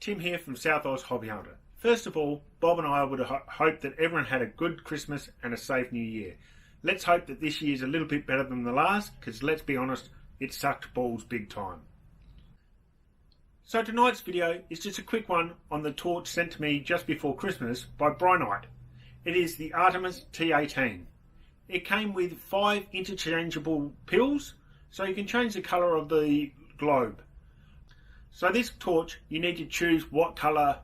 Tim here from South Oz Hobby Hunter. First of all, Bob and I would hope that everyone had a good Christmas and a safe New Year. Let's hope that this year's a little bit better than the last, because let's be honest, it sucked balls big time. So tonight's video is just a quick one on the torch sent to me just before Christmas by Brinyte. It is the Artemis T18. It came with 5 interchangeable pills, so you can change the colour of the globe. So this torch, you need to choose what colour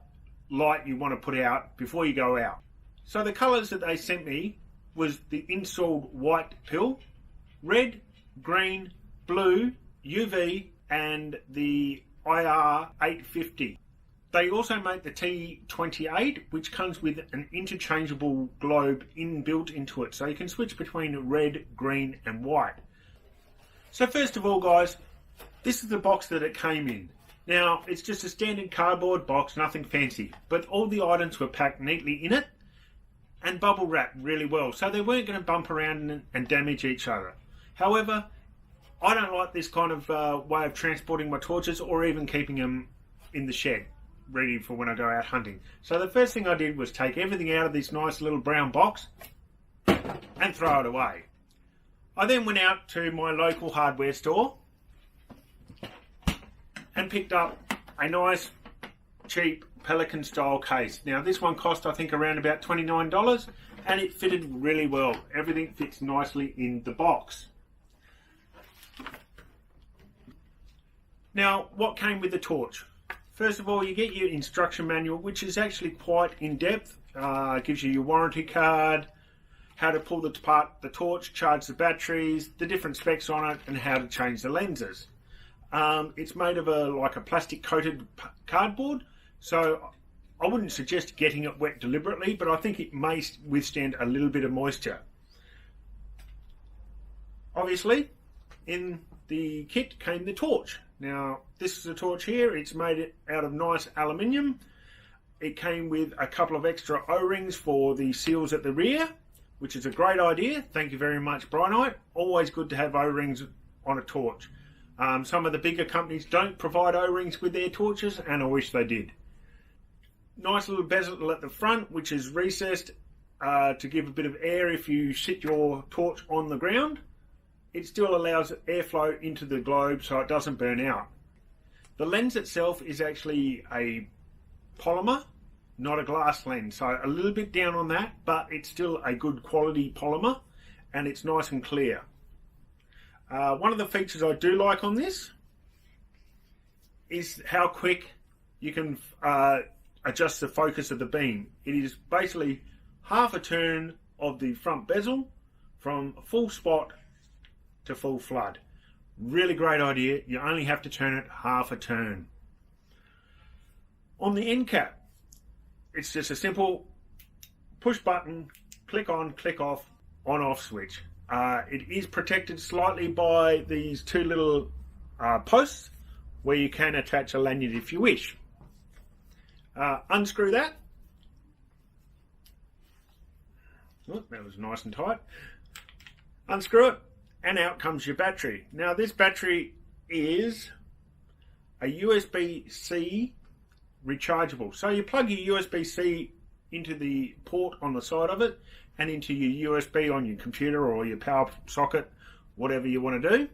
light you want to put out before you go out. So the colours that they sent me was the installed white pill, red, green, blue, UV and the IR 850. They also make the T28, which comes with an interchangeable globe inbuilt into it, so you can switch between red, green and white. So first of all guys, this is the box that it came in. Now it's just a standard cardboard box, nothing fancy, but all the items were packed neatly in it and bubble wrapped really well, so they weren't going to bump around and damage each other. However, I don't like this kind of way of transporting my torches or even keeping them in the shed ready for when I go out hunting. So the first thing I did was take everything out of this nice little brown box and throw it away. I then went out to my local hardware store and picked up a nice cheap Pelican style case. Now this one cost I think around about $29 and it fitted really well. Everything fits nicely in the box. Now what came with the torch? First of all, you get your instruction manual, which is actually quite in-depth. Gives you your warranty card, how to pull apart the torch, charge the batteries, the different specs on it, and how to change the lenses. It's made of a plastic coated cardboard, so I wouldn't suggest getting it wet deliberately, but I think it may withstand a little bit of moisture. Obviously, in the kit came the torch. Now this is a torch here, it's made out of nice aluminium. It came with a couple of extra O-rings for the seals at the rear, which is a great idea. Thank you very much Brinyte. Always good to have O-rings on a torch. Some of the bigger companies don't provide O-rings with their torches and I wish they did. Nice little bezel at the front which is recessed to give a bit of air if you sit your torch on the ground. It still allows airflow into the globe so it doesn't burn out. The lens itself is actually a polymer, not a glass lens, so a little bit down on that, but it's still a good quality polymer and it's nice and clear. One of the features I do like on this is how quick you can adjust the focus of the beam. It is basically half a turn of the front bezel from full spot to full flood. Really great idea. You only have to turn it half a turn. On the end cap, it's just a simple push button, click on, click off, on off switch. It is protected slightly by these 2 little posts where you can attach a lanyard if you wish. Unscrew that. Oh, that was nice and tight. Unscrew it. And out comes your battery. Now this battery is a USB-C rechargeable. So you plug your USB-C into the port on the side of it and into your USB on your computer or your power socket, whatever you want to do.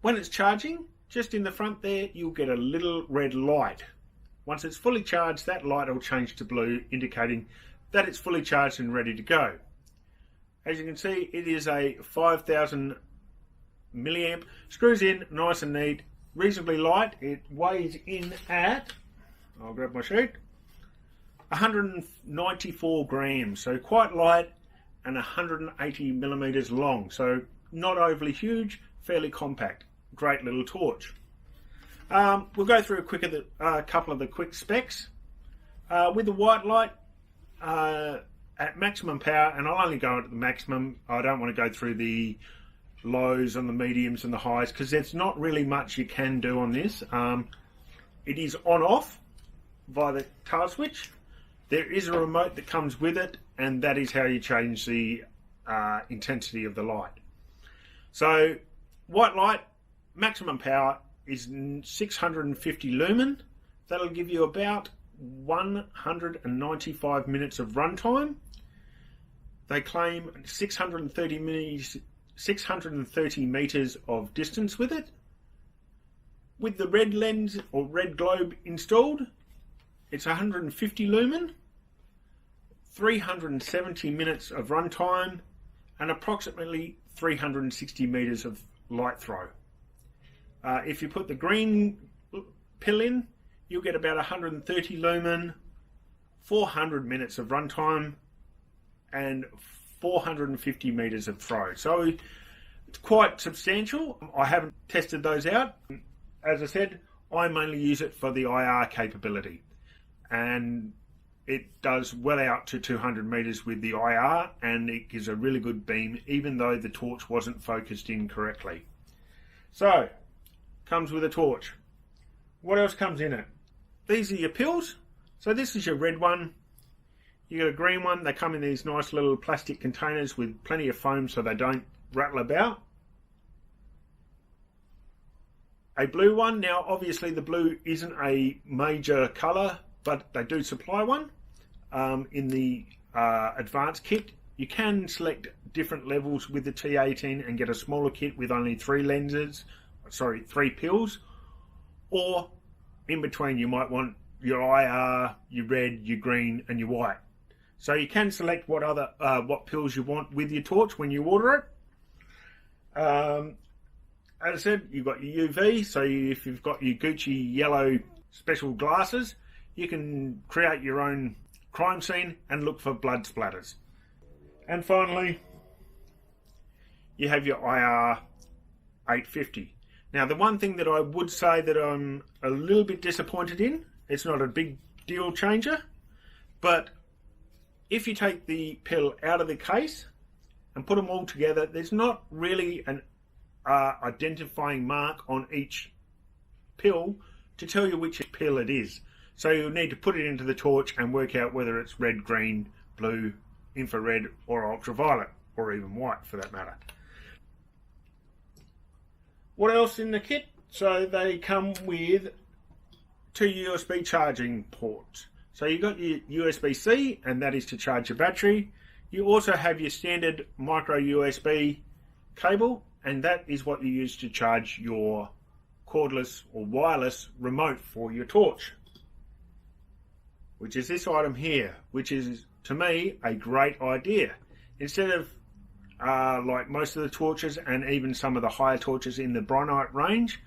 When it's charging, just in the front there, you'll get a little red light. Once it's fully charged, that light will change to blue, indicating that it's fully charged and ready to go. As you can see, it is a 5000 milliamp, screws in nice and neat, reasonably light. It weighs in at, I'll grab my sheet, 194 grams, so quite light and 180 millimeters long, so not overly huge, fairly compact. Great little torch. We'll go through a couple of the quick specs. With the white light, at maximum power, and I'll only go at the maximum. I don't want to go through the lows and the mediums and the highs because there's not really much you can do on this. It is on off via the tail switch. There is a remote that comes with it and that is how you change the intensity of the light. So white light maximum power is 650 lumen That'll give you about 195 minutes of runtime. They claim 630 metres of distance with it. With the red lens or red globe installed, it's 150 lumen, 370 minutes of runtime, and approximately 360 metres of light throw. If you put the green pill in, you'll get about 130 lumen, 400 minutes of runtime, and 450 metres of throw. So it's quite substantial. I haven't tested those out. As I said, I mainly use it for the IR capability, and it does well out to 200 metres with the IR, and it gives a really good beam even though the torch wasn't focused in correctly. So, comes with a torch. What else comes in it? These are your pills. So this is your red one. You got a green one. They come in these nice little plastic containers with plenty of foam so they don't rattle about. A blue one. Now obviously the blue isn't a major colour, but they do supply one in the advanced kit. You can select different levels with the T18 and get a smaller kit with only 3 pills, or in between you might want your IR, your red, your green and your white. So you can select what pills you want with your torch when you order it. As I said, you've got your UV, so if you've got your Gucci yellow special glasses, you can create your own crime scene and look for blood splatters. And finally, you have your IR 850. Now the one thing that I would say that I'm a little bit disappointed in, it's not a big deal changer, but if you take the pill out of the case and put them all together, there's not really an identifying mark on each pill to tell you which pill it is. So you'll need to put it into the torch and work out whether it's red, green, blue, infrared or ultraviolet, or even white for that matter. What else in the kit? So they come with 2 USB charging ports. So you've got your USB-C, and that is to charge your battery. You also have your standard micro USB cable, and that is what you use to charge your cordless or wireless remote for your torch, which is this item here, which is, to me, a great idea. Instead of like most of the torches and even some of the higher torches in the Brinyte range,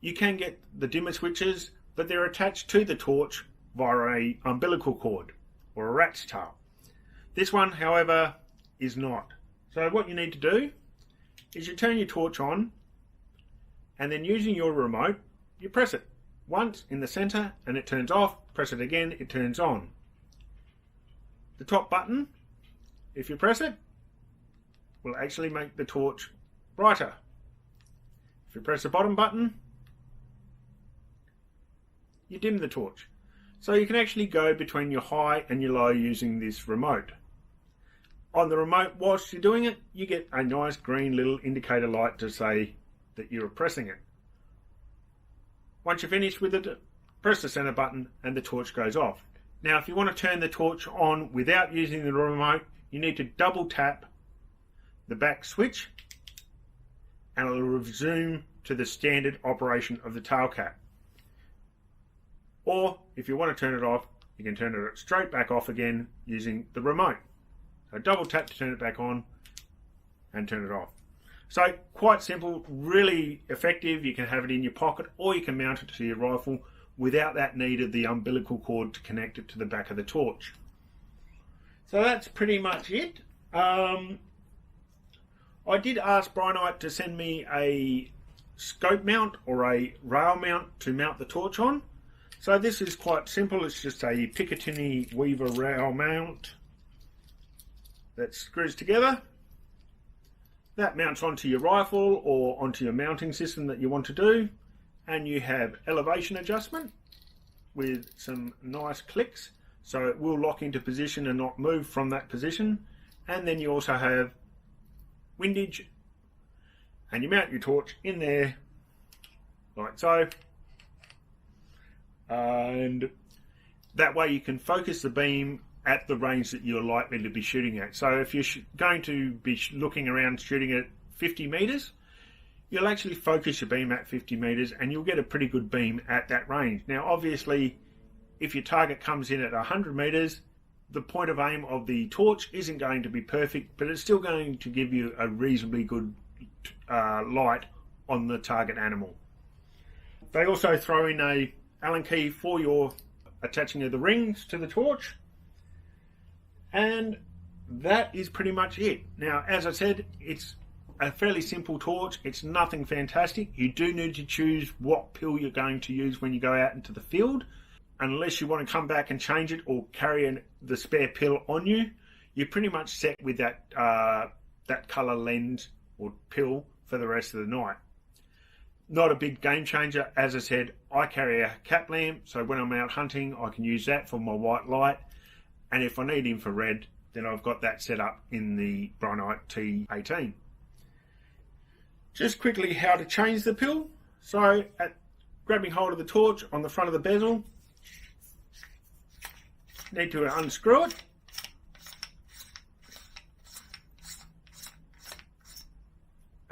you can get the dimmer switches, but they're attached to the torch via a umbilical cord or a rat's tail. This one, however, is not. So what you need to do is you turn your torch on, and then using your remote, you press it once in the center and it turns off. Press it again, it turns on. The top button, if you press it, will actually make the torch brighter. If you press the bottom button, you dim the torch. So you can actually go between your high and your low using this remote. On the remote, whilst you're doing it, you get a nice green little indicator light to say that you're pressing it. Once you're finished with it, press the center button and the torch goes off. Now if you want to turn the torch on without using the remote, you need to double tap the back switch and it'll resume to the standard operation of the tail cap. Or if you want to turn it off, you can turn it straight back off again using the remote. So double tap to turn it back on and turn it off. So quite simple, really effective. You can have it in your pocket or you can mount it to your rifle without that need of the umbilical cord to connect it to the back of the torch. So that's pretty much it. I did ask Brinyte to send me a scope mount or a rail mount to mount the torch on. So this is quite simple. It's just a Picatinny Weaver rail mount that screws together. That mounts onto your rifle or onto your mounting system that you want to do. And you have elevation adjustment with some nice clicks, so it will lock into position and not move from that position. And then you also have windage, and you mount your torch in there like so, and that way you can focus the beam at the range that you're likely to be shooting at. So if you're going to be looking around shooting at 50 meters, you'll actually focus your beam at 50 meters and you'll get a pretty good beam at that range. Now obviously if your target comes in at 100 meters, the point of aim of the torch isn't going to be perfect, but it's still going to give you a reasonably good light on the target animal. They also throw in a Allen key for your attaching of the rings to the torch, and that is pretty much it. Now, as I said, it's a fairly simple torch. It's nothing fantastic. You do need to choose what pill you're going to use when you go out into the field. Unless you want to come back and change it or carry the spare pill on you, you're pretty much set with that that colour lens or pill for the rest of the night. Not a big game changer. As I said, I carry a cap lamp, so when I'm out hunting I can use that for my white light, and if I need infrared then I've got that set up in the Brinyte T18. Just quickly how to change the pill. So grabbing hold of the torch on the front of the bezel, need to unscrew it.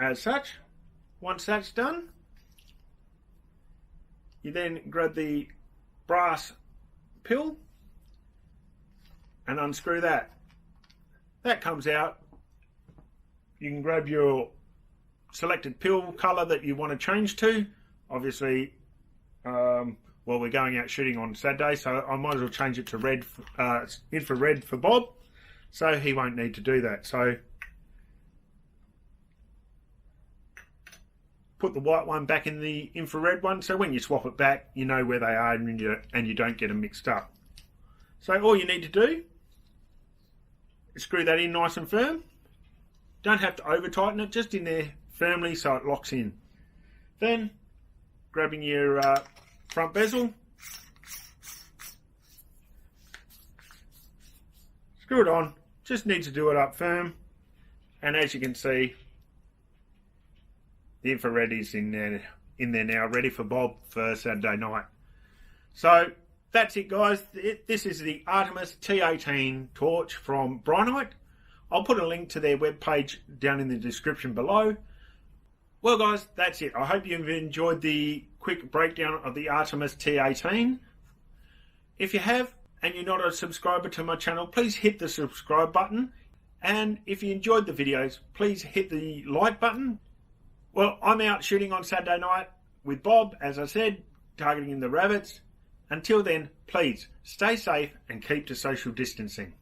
As such. Once that's done, you then grab the brass pill and unscrew that. That comes out. You can grab your selected pill colour that you want to change to. Obviously, well, we're going out shooting on Saturday, so I might as well change it to red, infrared for Bob, so he won't need to do that. So put the white one back in the infrared one, so when you swap it back, you know where they are and you don't get them mixed up. So all you need to do is screw that in nice and firm. Don't have to over tighten it, just in there firmly so it locks in. Then grabbing your front bezel, screw it on. Just need to do it up firm, and as you can see, the infrared is in there now, ready for Bob for Saturday night. So that's it, guys. This is the Artemis T18 torch from Brinyte. I'll put a link to their webpage down in the description below. Well guys, that's it. I hope you've enjoyed the quick breakdown of the Artemis T18. If you have, and you're not a subscriber to my channel, please hit the subscribe button. And if you enjoyed the videos, please hit the like button. Well, I'm out shooting on Saturday night with Bob, as I said, targeting the rabbits. Until then, please stay safe and keep to social distancing.